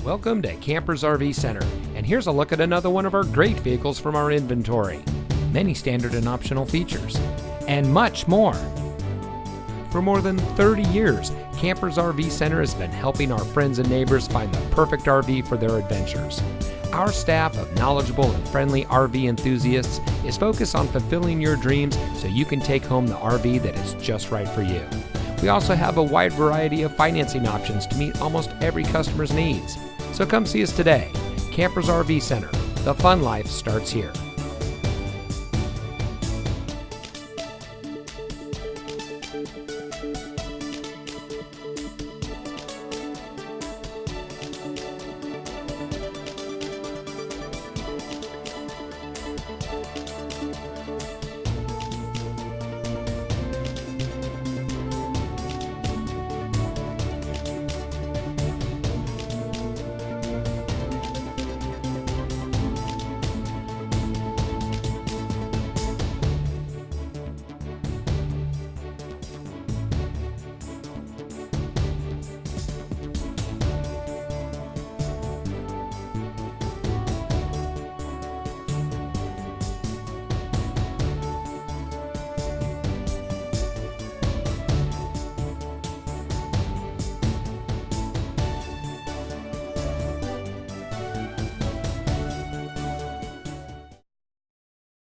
Welcome to Campers RV Center, and here's a look at another one of our great vehicles from our inventory. Many standard and optional features, and much more. For more than 30 years, Campers RV Center has been helping our friends and neighbors find the perfect RV for their adventures. Our staff of knowledgeable and friendly RV enthusiasts is focused on fulfilling your dreams so you can take home the RV that is just right for you. We also have a wide variety of financing options to meet almost every customer's needs. So come see us today. Campers RV Center. The fun life starts here.